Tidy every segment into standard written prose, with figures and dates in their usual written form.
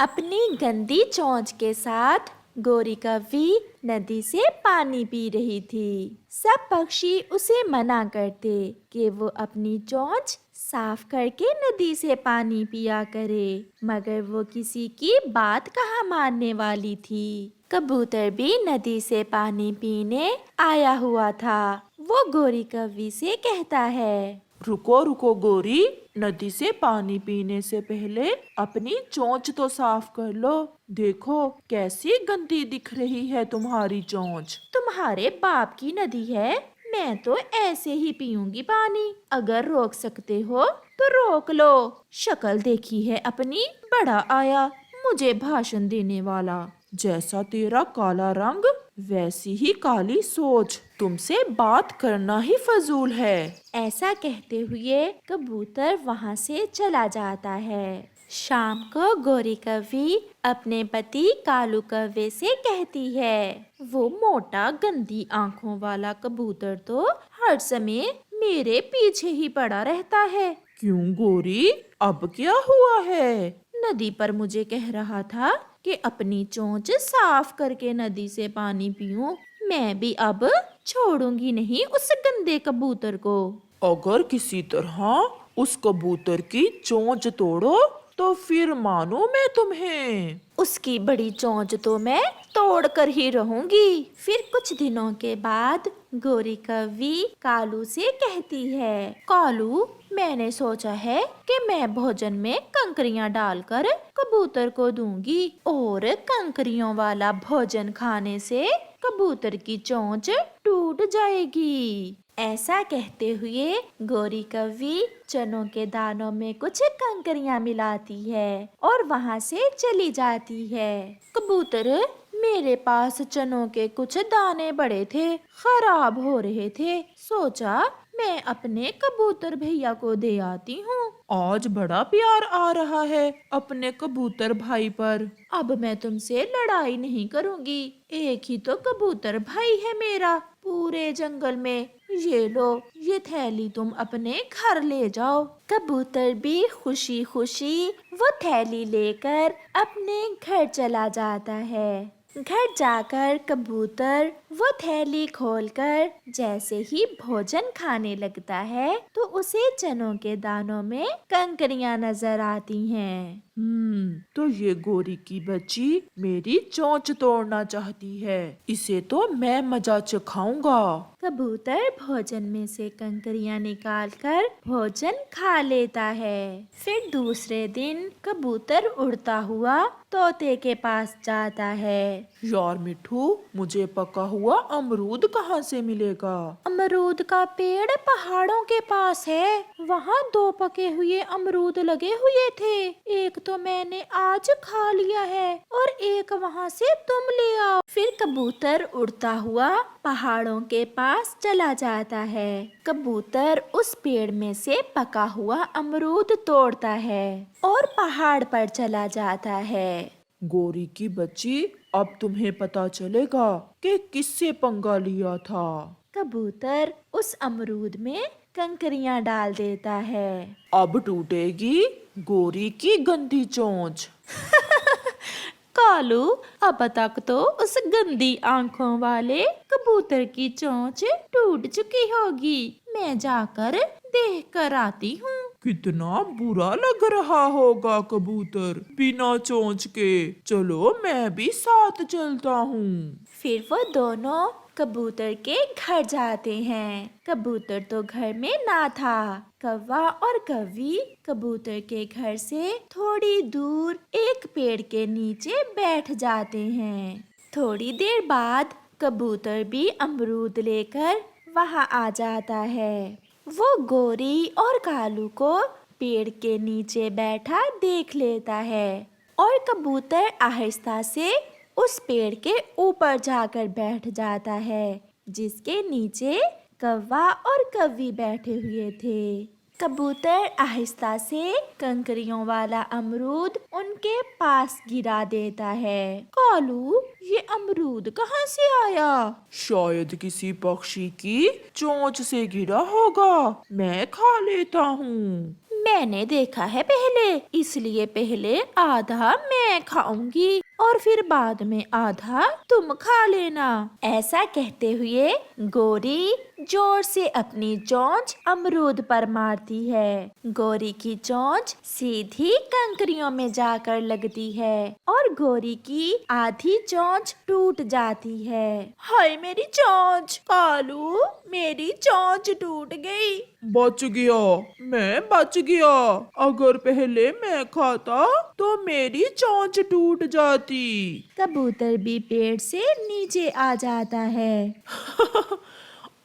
अपनी गंदी चोंच के साथ गोरी कौवी नदी से पानी पी रही थी। सब पक्षी उसे मना करते कि वो अपनी चोंच साफ करके नदी से पानी पिया करे, मगर वो किसी की बात कहाँ मानने वाली थी। कबूतर भी नदी से पानी पीने आया हुआ था। वो गोरी कौवी से कहता है, रुको रुको गोरी, नदी से पानी पीने से पहले अपनी चोंच तो साफ कर लो। देखो कैसी गंदी दिख रही है तुम्हारी चोंच। तुम्हारे बाप की नदी है, मैं तो ऐसे ही पीऊंगी पानी। अगर रोक सकते हो तो रोक लो। शक्ल देखी है अपनी, बड़ा आया मुझे भाषण देने वाला। जैसा तेरा काला रंग वैसी ही काली सोच, तुमसे बात करना ही फजूल है। ऐसा कहते हुए कबूतर वहाँ से चला जाता है। शाम को गोरी कौवी अपने पति कालू कौवे से कहती है, वो मोटा गंदी आंखों वाला कबूतर तो हर समय मेरे पीछे ही पड़ा रहता है। क्यों गोरी, अब क्या हुआ है? नदी पर मुझे कह रहा था कि अपनी चोंच साफ करके नदी से पानी पीऊं। मैं भी अब छोड़ूंगी नहीं उस गंदे कबूतर को। अगर किसी तरह उस कबूतर की चोंच तोड़ो तो फिर मानो मैं तुम्हें। उसकी बड़ी चोंच तो मैं तोड़ कर ही रहूंगी। फिर कुछ दिनों के बाद गोरी कौवी कालू से कहती है, कालू, मैंने सोचा है कि मैं भोजन में कंकरियां डालकर कबूतर को दूंगी और कंकरियों वाला भोजन खाने से कबूतर की चोंच टूट जाएगी। ऐसा कहते हुए गोरी कौवी चनों के दानों में कुछ कंकरियां मिलाती है और वहां से चली जाती है। कबूतर, मेरे पास चनों के कुछ दाने बड़े थे, खराब हो रहे थे। सोचा मैं अपने कबूतर भैया को दे आती हूँ। आज बड़ा प्यार आ रहा है अपने कबूतर भाई पर। अब मैं तुमसे लड़ाई नहीं करूंगी, एक ही तो कबूतर भाई है मेरा पूरे जंगल में। ये लो, ये थैली तुम अपने घर ले जाओ। कबूतर भी खुशी खुशी वो थैली लेकर अपने घर चला जाता है। घर जाकर कबूतर वो थैली खोलकर जैसे ही भोजन खाने लगता है तो उसे चनों के दानों में कंकरियां नजर आती हैं। तो ये गोरी की बच्ची मेरी चोंच तोड़ना चाहती है, इसे तो मैं मजा चखाऊंगा। कबूतर भोजन में से कंकरियां निकालकर भोजन खा लेता है। फिर दूसरे दिन कबूतर उड़ता हुआ तोते के पास जाता है। यार मिठू, मुझे पका हुआ अमरूद कहाँ से मिलेगा? अमरूद का पेड़ पहाड़ों के पास है, वहाँ 2 पके हुए अमरूद लगे हुए थे। एक तो मैंने आज खा लिया है और एक वहाँ से तुम ले आओ। फिर कबूतर उड़ता हुआ पहाड़ों के पास चला जाता है। कबूतर उस पेड़ में से पका हुआ अमरूद तोड़ता है और पहाड़ पर चला जाता है। गोरी की बच्ची, अब तुम्हें पता चलेगा कि किससे पंगा लिया था। कबूतर उस अमरूद में कंकरियां डाल देता है। अब टूटेगी गोरी की गंदी चोंच। कालू, अब तक तो उस गंदी आंखों वाले कबूतर की चोंच टूट चुकी होगी। मैं जाकर देख कर आती हूँ। कितना बुरा लग रहा होगा कबूतर बिना चोंच के। चलो मैं भी साथ चलता हूँ। फिर वो दोनों कबूतर के घर जाते हैं। कबूतर तो घर में ना था। कौवा और कौवी कबूतर के घर से थोड़ी दूर एक पेड़ के नीचे बैठ जाते हैं। थोड़ी देर बाद कबूतर भी अमरूद लेकर वहाँ आ जाता है। वो गोरी और कालू को पेड़ के नीचे बैठा देख लेता है और कबूतर आहिस्ता से उस पेड़ के ऊपर जाकर बैठ जाता है जिसके नीचे कौवा और कौवी बैठे हुए थे। कबूतर आहिस्ता से कंकरियों वाला अमरूद उनके पास गिरा देता है। कालू, ये अमरूद कहाँ से आया? शायद किसी पक्षी की चोंच से गिरा होगा, मैं खा लेता हूँ। मैंने देखा है पहले, इसलिए पहले आधा मैं खाऊंगी और फिर बाद में आधा तुम खा लेना। ऐसा कहते हुए गोरी जोर से अपनी चोंच अमरूद पर मारती है। गोरी की चोंच सीधी कंकरियों में जाकर लगती है और गोरी की आधी चोंच टूट जाती है। हाय मेरी चोंच, कालू मेरी चोंच टूट गई। बच गया, मैं बच गया। अगर पहले मैं खाता तो मेरी चोंच टूट जाती। कबूतर भी पेड़ से नीचे आ जाता है।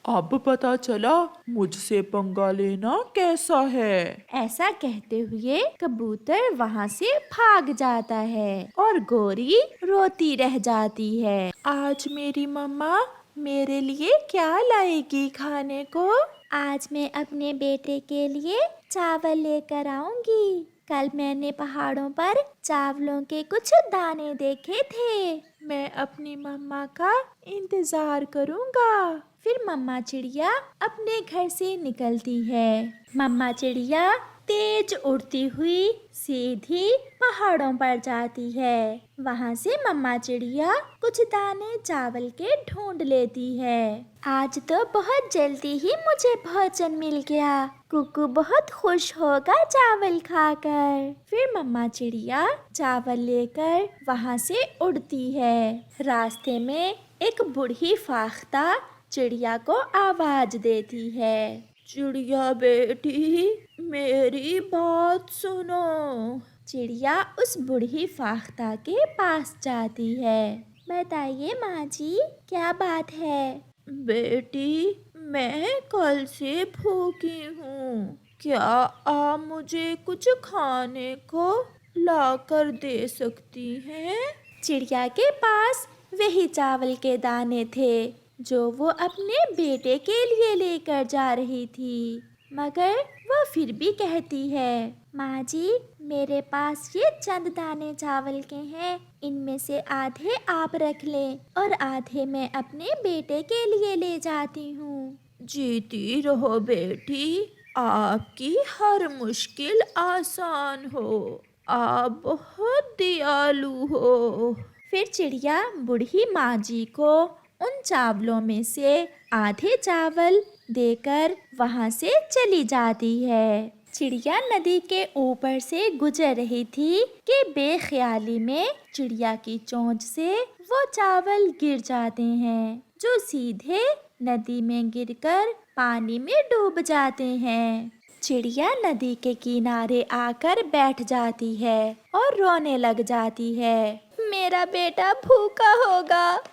अब पता चला मुझसे पंगा लेना कैसा है। ऐसा कहते हुए कबूतर वहाँ से भाग जाता है और गोरी रोती रह जाती है। आज मेरी मम्मा मेरे लिए क्या लाएगी खाने को? आज मैं अपने बेटे के लिए चावल लेकर आऊंगी। कल मैंने पहाड़ों पर चावलों के कुछ दाने देखे थे। मैं अपनी मम्मा का इंतजार करूंगा। फिर मम्मा चिड़िया अपने घर से निकलती है। मम्मा चिड़िया तेज उड़ती हुई सीधी पहाड़ों पर जाती है। वहाँ से मम्मा चिड़िया कुछ दाने चावल के ढूंढ लेती है। आज तो बहुत जल्दी ही मुझे भोजन मिल गया। कुकू बहुत खुश होगा चावल खाकर। फिर मम्मा चिड़िया चावल लेकर वहाँ से उड़ती है। रास्ते में एक बूढ़ी फाख्ता चिड़िया को आवाज देती है। चिड़िया बेटी, मेरी बात सुनो। चिड़िया उस बूढ़ी फाख्ता के पास जाती है। बताइए माँ जी, क्या बात है? बेटी, मैं कल से भूखी हूँ। क्या आप मुझे कुछ खाने को लाकर दे सकती हैं? चिड़िया के पास वही चावल के दाने थे जो वो अपने बेटे के लिए लेकर जा रही थी, मगर वो फिर भी कहती है, माँ जी, मेरे पास ये चंद दाने चावल के हैं। इनमें से आधे आप रख लें और आधे मैं अपने बेटे के लिए ले जाती हूँ। जीती रहो बेटी, आपकी हर मुश्किल आसान हो। आप बहुत दयालु हो। फिर चिड़िया बूढ़ी माँ जी को उन चावलों में से आधे चावल देकर वहाँ से चली जाती है। चिड़िया नदी के ऊपर से गुजर रही थी कि बेख्याली में चिड़िया की चोंच से वो चावल गिर जाते हैं, जो सीधे नदी में गिरकर पानी में डूब जाते हैं। चिड़िया नदी के किनारे आकर बैठ जाती है और रोने लग जाती है। मेरा बेटा भूखा होगा।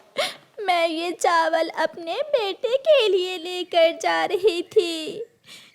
मैं ये चावल अपने बेटे के लिए लेकर जा रही थी।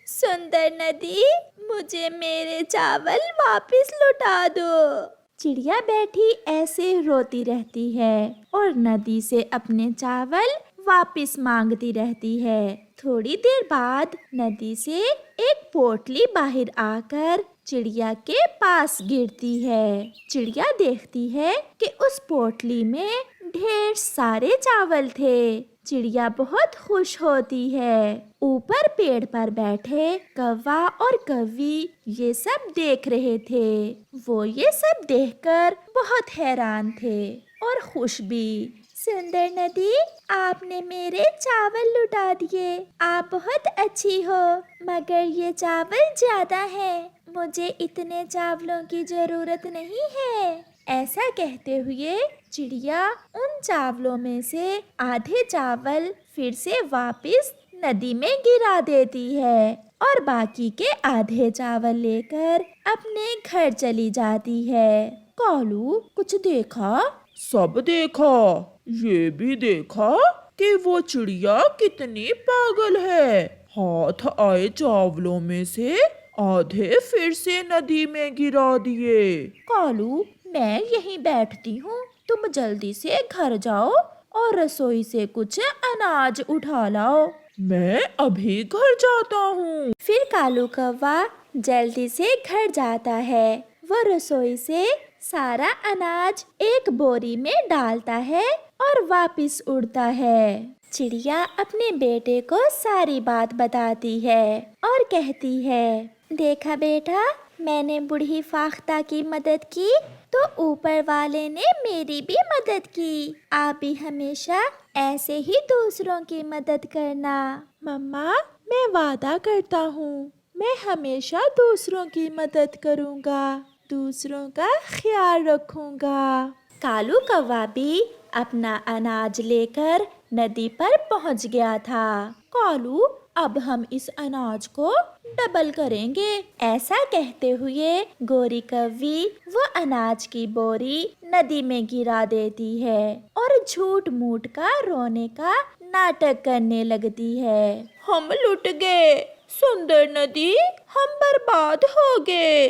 सुंदर नदी, मुझे मेरे चावल वापस लौटा दो। चिड़िया बैठी ऐसे रोती रहती है और नदी से अपने चावल वापस मांगती रहती है। थोड़ी देर बाद नदी से एक पोटली बाहर आकर चिड़िया के पास गिरती है। चिड़िया देखती है कि उस पोटली में ढेर सारे चावल थे। चिड़िया बहुत खुश होती है। ऊपर पेड़ पर बैठे कौवा और कौवी ये सब देख रहे थे। वो ये सब देखकर बहुत हैरान थे और खुश भी। सुंदर नदी, आपने मेरे चावल लुटा दिए। आप बहुत अच्छी हो, मगर ये चावल ज्यादा है। मुझे इतने चावलों की जरूरत नहीं है। ऐसा कहते हुए चिड़िया उन चावलों में से आधे चावल फिर से वापस नदी में गिरा देती है और बाकी के आधे चावल लेकर अपने घर चली जाती है। कालू, कुछ देखा? सब देखा। ये भी देखा कि वो चिड़िया कितनी पागल है। हाथ आए चावलों में से आधे फिर से नदी में गिरा दिए। कालू, मैं यहीं बैठती हूँ, तुम जल्दी से घर जाओ और रसोई से कुछ अनाज उठा लाओ। मैं अभी घर जाता हूँ। फिर कालू कौवा जल्दी से घर जाता है। वो रसोई से सारा अनाज एक बोरी में डालता है और वापस उड़ता है। चिड़िया अपने बेटे को सारी बात बताती है और कहती है, देखा बेटा, मैंने बूढ़ी फाख्ता की मदद की तो ऊपर वाले ने मेरी भी मदद की। आप भी हमेशा ऐसे ही दूसरों की मदद करना। मम्मा, मैं वादा करता हूँ मैं हमेशा दूसरों की मदद करूँगा, दूसरों का ख्याल रखूँगा। कालू कौवा भी अपना अनाज लेकर नदी पर पहुँच गया था। कालू, अब हम इस अनाज को डबल करेंगे, ऐसा कहते हुए गोरी कौवी वो अनाज की बोरी नदी में गिरा देती है और झूठ मूठ का रोने का नाटक करने लगती है। हम लुट गए, सुंदर नदी, हम बर्बाद हो गए,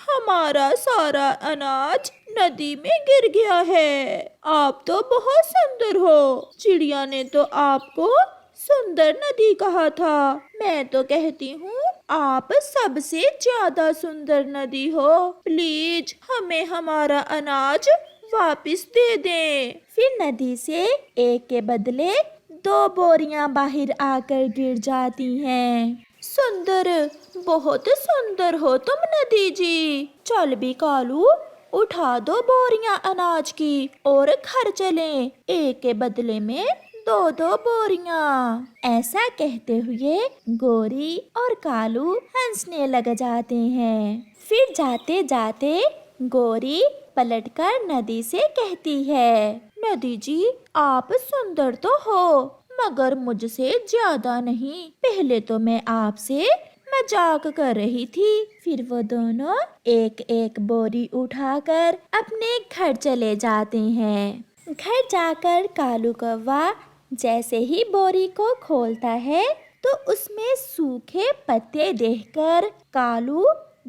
हमारा सारा अनाज नदी में गिर गया है। आप तो बहुत सुंदर हो, चिड़िया ने तो आपको सुंदर नदी कहा था। मैं तो कहती हूँ आप सबसे ज्यादा सुंदर नदी हो। प्लीज हमें हमारा अनाज वापस दे दें। फिर नदी से एक के बदले 2 बोरियां बाहर आकर गिर जाती हैं। सुंदर, बहुत सुंदर हो तुम नदी जी। चल भी कालू, उठा 2 बोरियां अनाज की और घर चलें, एक के बदले में 2-2 बोरियां। ऐसा कहते हुए गोरी और कालू हंसने लग जाते हैं। फिर जाते जाते गोरी पलटकर नदी से कहती है, नदी जी, आप सुंदर तो हो मगर मुझसे ज्यादा नहीं। पहले तो मैं आपसे मजाक कर रही थी। फिर वो दोनों एक एक बोरी उठाकर अपने घर चले जाते हैं। घर जाकर कालू कौवा जैसे ही बोरी को खोलता है तो उसमें सूखे पत्ते देखकर कालू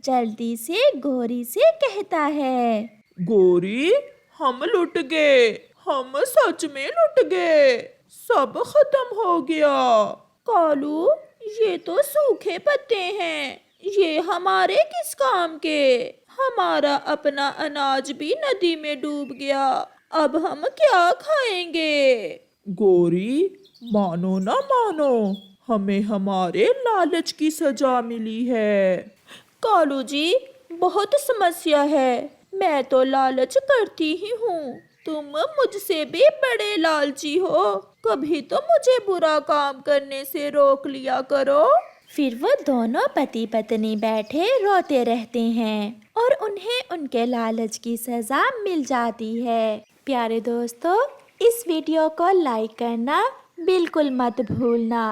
जल्दी से गोरी से कहता है, गोरी, हम लुट गए, हम सच में लुट गए, सब खत्म हो गया। कालू, ये तो सूखे पत्ते हैं, ये हमारे किस काम के? हमारा अपना अनाज भी नदी में डूब गया, अब हम क्या खाएंगे? गोरी, मानो ना मानो, हमें हमारे लालच की सजा मिली है। कालू जी, बहुत समस्या है, मैं तो लालच करती ही हूँ, तुम मुझसे भी बड़े लालची हो, कभी तो मुझे बुरा काम करने से रोक लिया करो। फिर वो दोनों पति पत्नी बैठे रोते रहते हैं और उन्हें उनके लालच की सजा मिल जाती है। प्यारे दोस्तों, इस वीडियो को लाइक करना बिल्कुल मत भूलना।